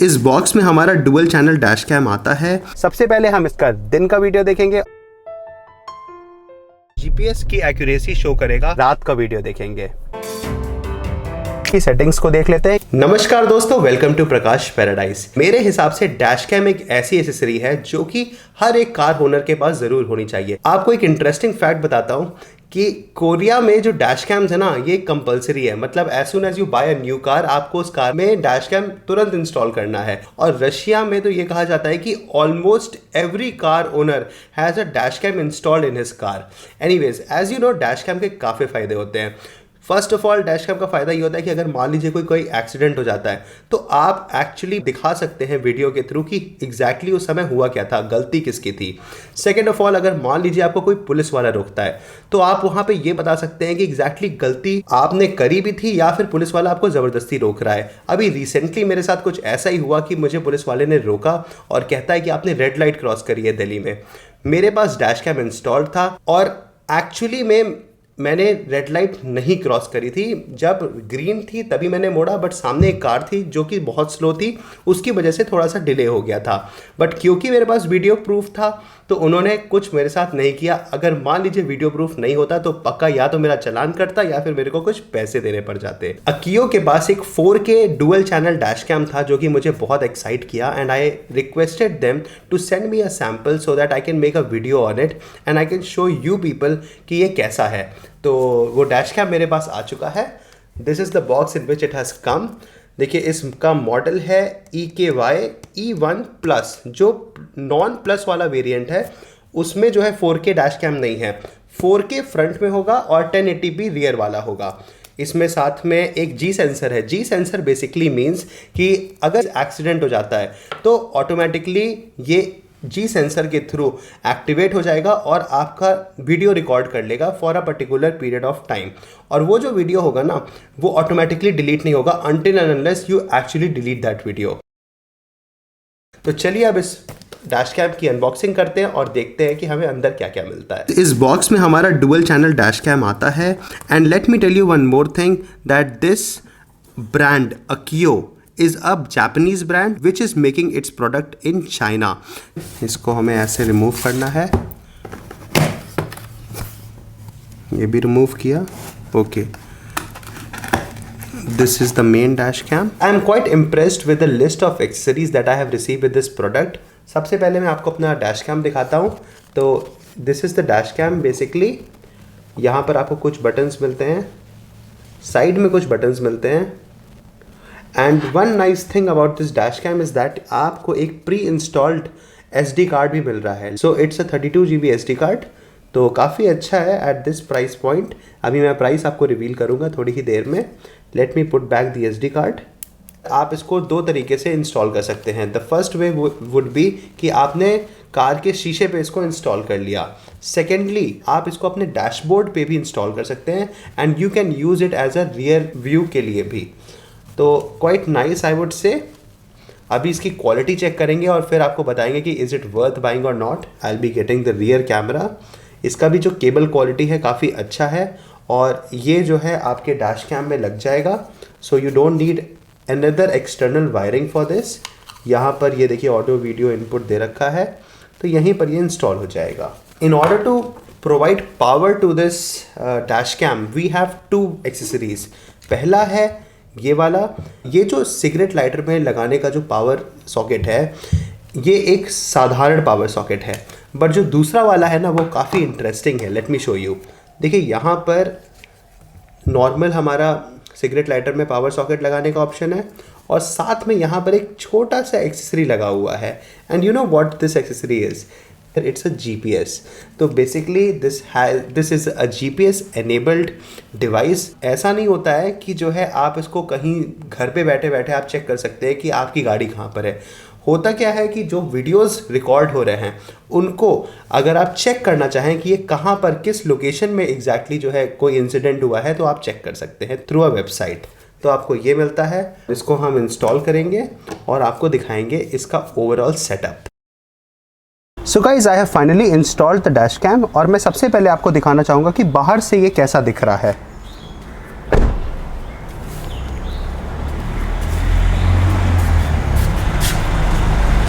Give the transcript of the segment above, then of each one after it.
इस बॉक्स में हमारा डुअल चैनल डैश कैम आता है। सबसे पहले हम इसका दिन का वीडियो देखेंगे, जीपीएस की एक्यूरेसी शो करेगा, रात का वीडियो देखेंगे। की सेटिंग्स को देख लेते हैं। नमस्कार दोस्तों, वेलकम टू प्रकाश पैराडाइज। मेरे हिसाब से डैश कैम एक ऐसी एसेसरी है जो कि हर एक कार ओनर के पास जरूर होनी चाहिए। आपको एक इंटरेस्टिंग फैक्ट बताता हूं कि कोरिया में जो डैश कैम्स है ना, ये कंपलसरी है। मतलब as soon as you buy a new car, आपको उस कार में डैश कैम तुरंत इंस्टॉल करना है। और रशिया में तो ये कहा जाता है कि almost every car owner has a dash cam installed in his car. Anyways, as you know, dash cam के काफ़ी फायदे होते हैं। First of all, dash cam का फायदा ये होता है कि अगर मान लीजिए कोई एक्सीडेंट हो जाता है तो आप एक्चुअली दिखा सकते हैं वीडियो के थ्रू कि एग्जैक्टली उस समय हुआ क्या था, गलती किसकी थी। सेकेंड ऑफ ऑल, अगर मान लीजिए आपको कोई पुलिस वाला रोकता है तो आप वहां पे ये बता सकते हैं कि एग्जैक्टली गलती आपने करी भी थी या फिर पुलिस वाला आपको जबरदस्ती रोक रहा है। अभी रिसेंटली मेरे साथ कुछ ऐसा ही हुआ कि मुझे पुलिस वाले ने रोका और कहता है कि आपने रेड लाइट क्रॉस करी है दिल्ली में। मेरे पास डैश कैम इंस्टॉल्ड था और एक्चुअली मैंने रेड लाइट नहीं क्रॉस करी थी। जब ग्रीन थी तभी मैंने मोड़ा, बट सामने एक कार थी जो कि बहुत स्लो थी, उसकी वजह से थोड़ा सा डिले हो गया था। बट क्योंकि मेरे पास वीडियो प्रूफ था तो उन्होंने कुछ मेरे साथ नहीं किया। अगर मान लीजिए वीडियो प्रूफ नहीं होता तो पक्का या तो मेरा चालान करता या फिर मेरे को कुछ पैसे देने पड़ जाते। अकियो के पास एक 4K dual channel dash cam था जो कि मुझे बहुत एक्साइट किया, and I requested them to send me a sample so that I can make a video on it and I can show you people कि ये कैसा है। तो वो डैश कैम मेरे पास आ चुका है। This is the box in which it has come. देखिए, इसका मॉडल है EKY E1 प्लस। जो नॉन प्लस वाला वेरिएंट है उसमें जो है 4K डैश कैम नहीं है। 4K फ्रंट में होगा और 1080p रियर वाला होगा। इसमें साथ में एक G सेंसर है। G सेंसर बेसिकली मीन्स कि अगर एक्सीडेंट हो जाता है तो ऑटोमेटिकली ये G सेंसर के थ्रू एक्टिवेट हो जाएगा और आपका वीडियो रिकॉर्ड कर लेगा for a particular period of time. और वो जो वीडियो होगा ना, वो ऑटोमेटिकली डिलीट नहीं होगा until and unless you actually delete that video. तो चलिए अब इस डैश कैम की अनबॉक्सिंग करते हैं और देखते हैं कि हमें अंदर क्या क्या मिलता है। इस बॉक्स में हमारा डुअल चैनल डैश कैम आता है। And let me tell you one more thing that this brand Akiyo is a Japanese brand which is making its product in China। इसको हमें ऐसे रिमूव करना है। ये भी रिमूव किया। Okay, this is the main dash cam। I am quite impressed with the list of accessories that I have received with this product। सबसे पहले मैं आपको अपना डैश कैम दिखाता हूँ। तो this is the dash cam basically। यहाँ पर आपको कुछ बटन्स मिलते हैं, साइड में कुछ बटन्स मिलते हैं। And one nice thing about this dash cam is that आपको एक प्री इंस्टॉल्ड SD कार्ड भी मिल रहा है। So it's a 32 GB SD card, तो काफ़ी अच्छा है एट दिस प्राइस पॉइंट। अभी मैं प्राइस आपको रिवील करूँगा थोड़ी ही देर में। Let me put back the SD card. आप इसको दो तरीके से इंस्टॉल कर सकते हैं। The first way would be कि आपने कार के शीशे पे इसको इंस्टॉल कर लिया। सेकेंडली, आप इसको अपने डैशबोर्ड पे भी इंस्टॉल कर सकते हैं and you can use it as a rear view के लिए भी। तो क्वाइट नाइस आई वुड से। अभी इसकी क्वालिटी चेक करेंगे और फिर आपको बताएंगे कि इज़ इट वर्थ बाइंग और not. I will be getting the rear camera. इसका भी जो केबल क्वालिटी है काफ़ी अच्छा है और ये जो है आपके डैश कैम में लग जाएगा। So you don't need another external wiring for this. यहाँ पर ये देखिए ऑडियो वीडियो इनपुट दे रखा है, तो यहीं पर ये इंस्टॉल हो जाएगा। In order to provide power to this dash cam we have 2 accessories. पहला है ये वाला। ये जो सिगरेट लाइटर में लगाने का जो पावर सॉकेट है, ये एक साधारण पावर सॉकेट है, बट जो दूसरा वाला है ना वो काफ़ी इंटरेस्टिंग है। Let me show you. देखिए, यहाँ पर नॉर्मल हमारा सिगरेट लाइटर में पावर सॉकेट लगाने का ऑप्शन है और साथ में यहाँ पर एक छोटा सा एक्सेसरी लगा हुआ है। And you know what this accessory is? It's a GPS। तो basically this is a GPS enabled device. ऐसा नहीं होता है कि जो है आप इसको कहीं घर पे बैठे बैठे आप चेक कर सकते हैं कि आपकी गाड़ी कहाँ पर है। होता क्या है कि जो वीडियोस रिकॉर्ड हो रहे हैं उनको अगर आप चेक करना चाहें कि ये कहाँ पर किस लोकेशन में एग्जैक्टली जो है कोई इंसिडेंट हुआ है, तो आप चेक कर सकते हैं थ्रू अ वेबसाइट। तो आपको ये मिलता है। इसको हम इंस्टॉल करेंगे और आपको दिखाएंगे इसका overall setup. So guys, I have finally installed the dash cam और मैं सबसे पहले आपको दिखाना चाहूँगा कि बाहर से ये कैसा दिख रहा है।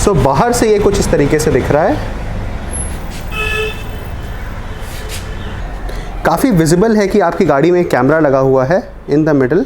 सो बाहर से ये कुछ इस तरीके से दिख रहा है। काफ़ी विजिबल है कि आपकी गाड़ी में कैमरा लगा हुआ है इन द मिडल।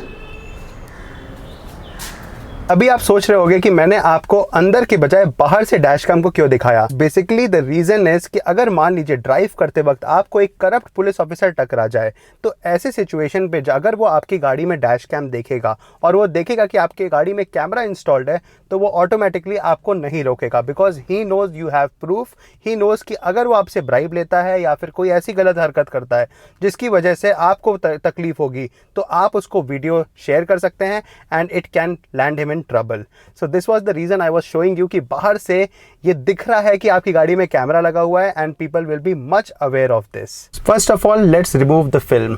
अभी आप सोच रहे होंगे कि मैंने आपको अंदर के बजाय बाहर से डैश कैम को क्यों दिखाया। बेसिकली द रीजन इज कि अगर मान लीजिए ड्राइव करते वक्त आपको एक करप्ट पुलिस ऑफिसर टकरा जाए, तो ऐसे सिचुएशन पे अगर वो आपकी गाड़ी में डैश कैम देखेगा और वो देखेगा कि आपकी गाड़ी में कैमरा इंस्टॉल्ड है, तो वो ऑटोमेटिकली आपको नहीं रोकेगा, because he knows you have proof. He knows कि अगर वो आपसे ब्राइब लेता है या फिर कोई ऐसी गलत हरकत करता है जिसकी वजह से आपको तकलीफ होगी, तो आप उसको वीडियो शेयर कर सकते हैं and it can land him in trouble. So this was the reason I was showing you कि बाहर से ये दिख रहा है कि आपकी गाड़ी में कैमरा लगा हुआ है and people will be much aware of this. First of all let's remove the film.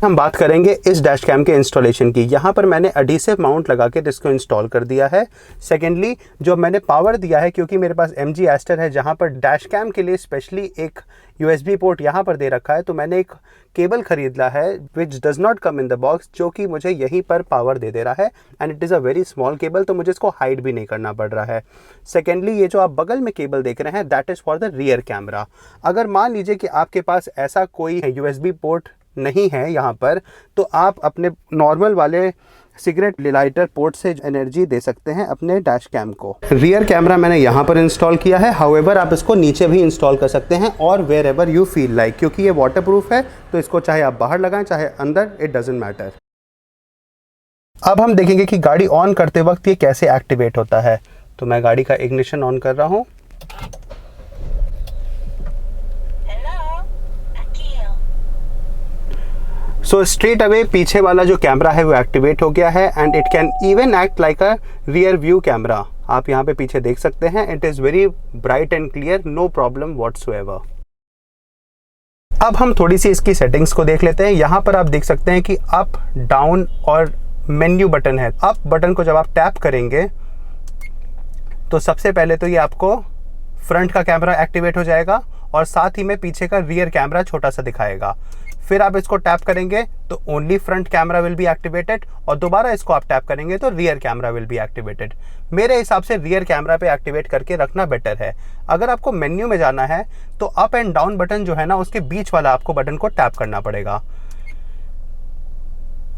हम बात करेंगे इस डैश कैम के इंस्टॉलेशन की। यहाँ पर मैंने एडहेसिव माउंट लगा के इसको इंस्टॉल कर दिया है। सेकेंडली जो मैंने पावर दिया है, क्योंकि मेरे पास MG एस्टर है जहाँ पर डैश कैम के लिए स्पेशली एक USB पोर्ट यहाँ पर दे रखा है, तो मैंने एक केबल खरीदा है which does not come in the box, जो कि मुझे यहीं पर पावर दे रहा है and it is a very small cable, तो मुझे इसको हाइड भी नहीं करना पड़ रहा है। सेकेंडली ये जो आप बगल में केबल देख रहे हैं that is for the rear camera. अगर मान लीजिए कि आपके पास ऐसा कोई USB पोर्ट नहीं है यहाँ पर, तो आप अपने नॉर्मल वाले सिगरेट लाइटर पोर्ट से एनर्जी दे सकते हैं अपने डैश कैम को। रियर कैमरा मैंने यहाँ पर इंस्टॉल किया है, हाउएवर आप इसको नीचे भी इंस्टॉल कर सकते हैं और wherever you feel like, क्योंकि ये वाटर प्रूफ है, तो इसको चाहे आप बाहर लगाएं चाहे अंदर, इट डजंट मैटर। अब हम देखेंगे कि गाड़ी ऑन करते वक्त ये कैसे एक्टिवेट होता है। तो मैं गाड़ी का इग्निशन ऑन कर रहा हूँ। सो स्ट्रेट अवे पीछे वाला जो कैमरा है वो एक्टिवेट हो गया है and it can even act like a rear view camera. आप यहाँ पे पीछे देख सकते हैं, it is very bright and clear, no problem whatsoever. अब हम थोड़ी सी इसकी सेटिंग्स को देख लेते हैं। यहाँ पर आप देख सकते हैं कि अप, डाउन और मेन्यू बटन है। अप बटन को जब आप टैप करेंगे तो सबसे पहले तो ये आपको फ्रंट का कैमरा एक्टिवेट हो जाएगा और साथ ही में पीछे का रियर कैमरा छोटा सा दिखाएगा। फिर आप इसको टैप करेंगे तो only front camera will be activated और दोबारा इसको आप टैप करेंगे तो rear camera will be activated. मेरे हिसाब से रियर कैमरा पे एक्टिवेट करके रखना बेटर है। अगर आपको मेन्यू में जाना है तो अप एंड डाउन बटन जो है ना, उसके बीच वाला आपको बटन को टैप करना पड़ेगा।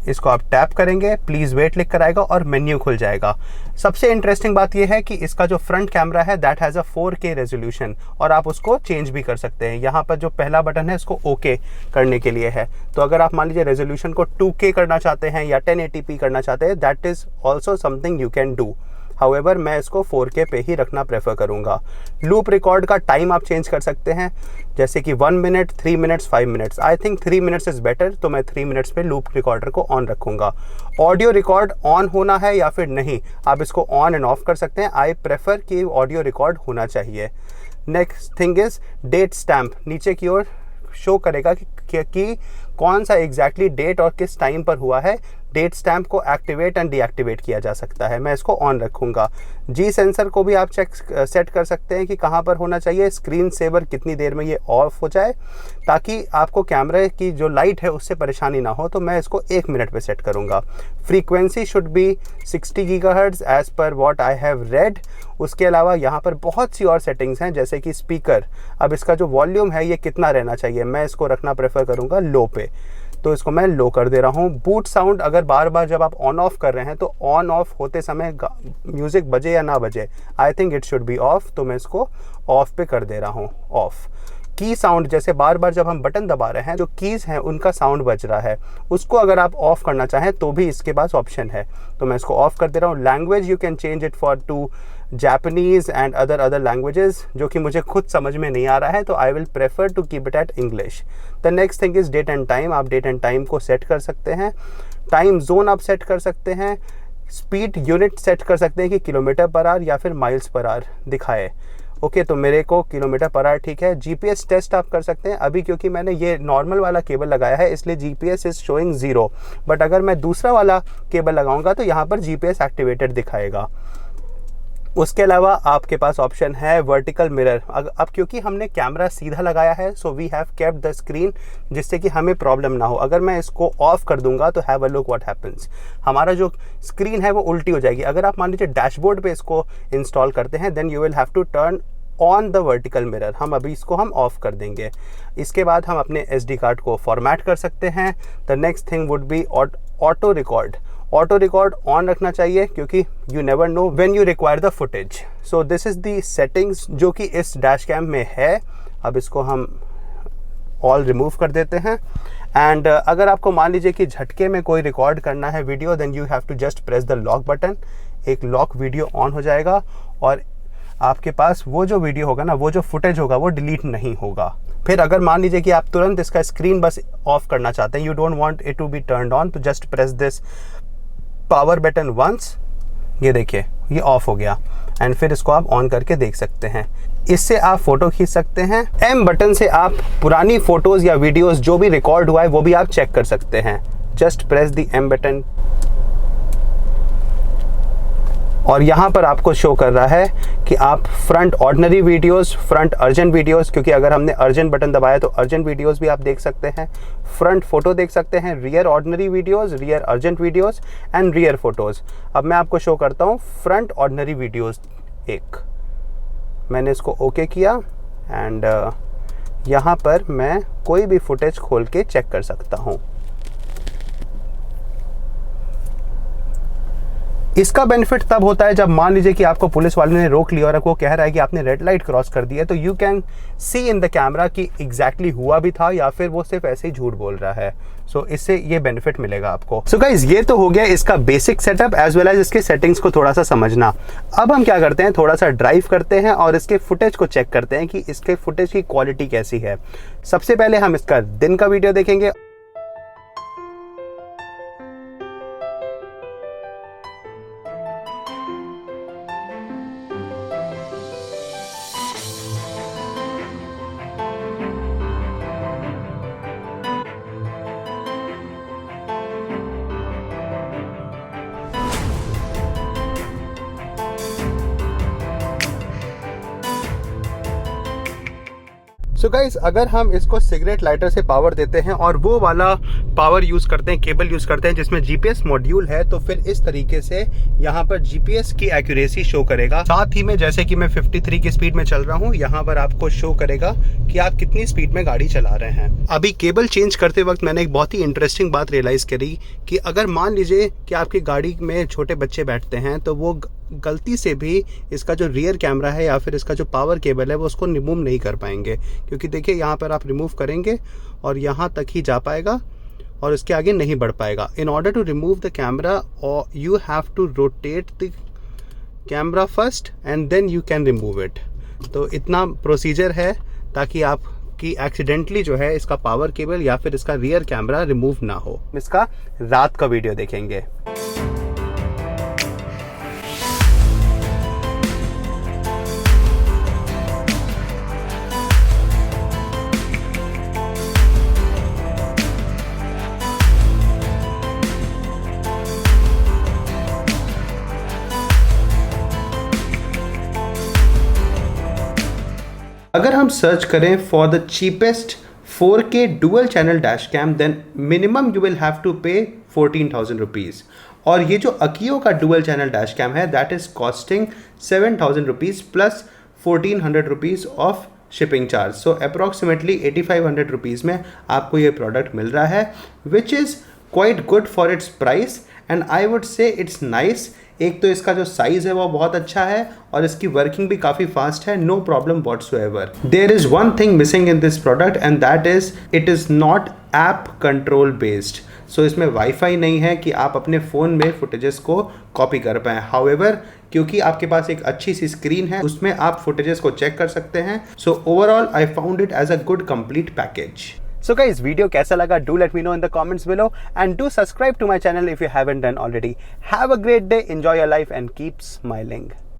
इसको आप टैप करेंगे, प्लीज़ वेट लिख कर आएगा और मेन्यू खुल जाएगा। सबसे इंटरेस्टिंग बात यह है कि इसका जो फ्रंट कैमरा है that has a 4K resolution और आप उसको चेंज भी कर सकते हैं। यहाँ पर जो पहला बटन है इसको ओके करने के लिए है, तो अगर आप मान लीजिए रेजोल्यूशन को 2K करना चाहते हैं या 1080p करना चाहते हैं, that is also something you can do. However मैं इसको 4K पे ही रखना प्रेफर करूँगा। लूप रिकॉर्ड का टाइम आप चेंज कर सकते हैं, जैसे कि 1 minute, 3 minutes, 5 minutes. I think 3 minutes is better, तो मैं 3 मिनट्स पे लूप रिकॉर्डर को ऑन रखूँगा। ऑडियो रिकॉर्ड ऑन होना है या फिर नहीं, आप इसको ऑन एंड ऑफ कर सकते हैं। आई प्रेफर कि ऑडियो रिकॉर्ड होना चाहिए। Next thing is date stamp. नीचे की ओर शो करेगा कि कौन सा एग्जैक्टली डेट और किस टाइम पर हुआ है। डेट स्टैम्प को एक्टिवेट एंड डीएक्टिवेट किया जा सकता है, मैं इसको ऑन रखूँगा। जी सेंसर को भी आप सेट कर सकते हैं कि कहाँ पर होना चाहिए। स्क्रीन सेवर कितनी देर में ये ऑफ हो जाए ताकि आपको कैमरे की जो लाइट है उससे परेशानी ना हो, तो मैं इसको 1 मिनट पे सेट करूँगा। Frequency should be 60 gigahertz as per what I have read. उसके अलावा यहाँ पर बहुत सी और सेटिंग्स हैं, जैसे कि स्पीकर। अब इसका जो वॉल्यूम है ये कितना रहना चाहिए, मैं इसको रखना प्रेफर करूँगा लो पे, तो इसको मैं लो कर दे रहा हूँ। बूट साउंड अगर बार बार जब आप ऑन ऑफ कर रहे हैं तो ऑन ऑफ होते समय म्यूज़िक बजे या ना बजे, I think it should be of, तो मैं इसको ऑफ पे कर दे रहा हूँ, ऑफ। की साउंड, जैसे बार बार जब हम बटन दबा रहे हैं जो कीज़ हैं उनका साउंड बज रहा है, उसको अगर आप ऑफ़ करना चाहें तो भी इसके पास ऑप्शन है, तो मैं इसको ऑफ़ कर दे रहा हूँ। Language you can change it for to Japanese and other languages, जो कि मुझे खुद समझ में नहीं आ रहा है, तो I will prefer to keep it at English. The next thing is date and time. आप डेट एंड टाइम को सेट कर सकते हैं। टाइम जोन आप सेट कर सकते हैं। स्पीड यूनिट सेट कर सकते हैं कि किलोमीटर पर आवर या फिर माइल्स पर आवर दिखाए। ओके, तो मेरे को किलोमीटर पर आवर ठीक है। जीपीएस टेस्ट आप कर सकते हैं। अभी क्योंकि मैंने ये नॉर्मल वाला केबल लगाया है इसलिए जीपीएस इज़ शोइंग 0, बट अगर मैं दूसरा वाला केबल लगाऊंगा तो यहाँ पर जीपीएस एक्टिवेटेड दिखाएगा। उसके अलावा आपके पास ऑप्शन है वर्टिकल मिरर। अब क्योंकि हमने कैमरा सीधा लगाया है, so we have kept the screen, जिससे कि हमें प्रॉब्लम ना हो। अगर मैं इसको ऑफ कर दूंगा तो have a look what happens, हमारा जो स्क्रीन है वो उल्टी हो जाएगी। अगर आप मान लीजिए डैशबोर्ड पे इसको इंस्टॉल करते हैं, then you will have to turn on the vertical mirror. हम अभी इसको हम ऑफ कर देंगे। इसके बाद हम अपने SD कार्ड को फॉर्मेट कर सकते हैं। The next thing would be auto record. Auto record on रखना चाहिए, क्योंकि you never know when you require the footage. So this is the settings जो कि इस डैश कैम में है। अब इसको हम ऑल रिमूव कर देते हैं। एंड अगर आपको मान लीजिए कि झटके में कोई रिकॉर्ड करना है video, then you have to just press the lock button. एक लॉक वीडियो ऑन हो जाएगा और आपके पास वो जो वीडियो होगा ना, वो जो फुटेज होगा वो डिलीट नहीं होगा। फिर अगर मान लीजिए कि आप तुरंत इसका स्क्रीन बस ऑफ करना चाहते हैं, you don't want it to be turned on, तो just press this power button once. ये देखिए ये ऑफ हो गया एंड फिर इसको आप ऑन करके देख सकते हैं। इससे आप फोटो खींच सकते हैं। M बटन से आप पुरानी फोटोज या वीडियोस जो भी रिकॉर्ड हुआ है वो भी आप चेक कर सकते हैं। Just press the M button और यहाँ पर आपको शो कर रहा है कि आप front ordinary videos, front urgent videos, क्योंकि अगर हमने अर्जेंट बटन दबाया तो अर्जेंट वीडियोस भी आप देख सकते हैं, फ्रंट फोटो देख सकते हैं, rear ordinary videos, rear urgent videos and rear photos. अब मैं आपको शो करता हूँ फ्रंट ऑर्डिनरी वीडियोस। एक मैंने इसको ओके किया एंड यहाँ पर मैं कोई भी फुटेज खोल के चेक कर सकता हूँ। इसका बेनिफिट तब होता है जब मान लीजिए कि आपको पुलिस वाले ने रोक लिया और वो कह रहा है कि आपने रेड लाइट क्रॉस कर दी है, तो you can see in the camera कि एग्जैक्टली हुआ भी था या फिर वो सिर्फ ऐसे ही झूठ बोल रहा है। सो इससे ये बेनिफिट मिलेगा आपको। सो गाइज ये तो हो गया इसका basic setup as well as इसके सेटिंग्स को थोड़ा सा समझना। अब हम क्या करते हैं, थोड़ा सा ड्राइव करते हैं और इसके फुटेज को चेक करते हैं कि इसके फुटेज की क्वालिटी कैसी है। सबसे पहले हम इसका दिन का वीडियो देखेंगे। सो गाइस अगर हम इसको सिगरेट लाइटर से पावर देते हैं और वो वाला पावर यूज़ करते हैं, केबल यूज़ करते हैं जिसमें GPS मॉड्यूल है, तो फिर इस तरीके से यहाँ पर GPS की एक्यूरेसी शो करेगा। साथ ही में जैसे कि मैं 53 की स्पीड में चल रहा हूँ, यहाँ पर आपको शो करेगा कि आप कितनी स्पीड में गाड़ी चला रहे हैं। अभी केबल चेंज करते वक्त मैंने एक बहुत ही इंटरेस्टिंग बात रियलाइज़ करी कि अगर मान लीजिए कि आपकी गाड़ी में छोटे बच्चे बैठते हैं, तो वो गलती से भी इसका जो रियर कैमरा है या फिर इसका जो पावर केबल है वो उसको रिमूव नहीं कर पाएंगे, क्योंकि देखिए यहाँ पर आप रिमूव करेंगे और यहाँ तक ही जा पाएगा और इसके आगे नहीं बढ़ पाएगा। In order to remove the camera और you have to rotate the camera first and then you can remove it. तो इतना प्रोसीजर है ताकि आप कि एक्सीडेंटली जो है इसका पावर केबल या फिर इसका रियर कैमरा रिमूव ना हो। इसका रात का वीडियो देखेंगे। अगर हम सर्च करें for the cheapest 4K dual channel dash cam, then minimum you will have to pay 14,000 rupees. और ये जो अकियो का डुअल चैनल डैश कैम है, that is costing 7,000 rupees plus 1,400 rupees of shipping charge. So approximately 8,500 rupees में आपको ये product मिल रहा है, which is quite good for its price and I would say it's nice. एक तो इसका जो साइज़ है वो बहुत अच्छा है और इसकी वर्किंग भी काफ़ी फास्ट है, no problem whatsoever. There is one thing missing in this product and that is it is not app control based. So इसमें वाईफाई नहीं है कि आप अपने फ़ोन में फुटेजेस को कॉपी कर पाएँ। हाउएवर क्योंकि आपके पास एक अच्छी सी स्क्रीन है, उसमें आप फुटेजेस को चेक कर सकते हैं। So overall I found it as a good complete package. So guys, video कैसा लगा? Do let me know in the comments below and do subscribe to my channel if you haven't done already. Have a great day, enjoy your life and keep smiling.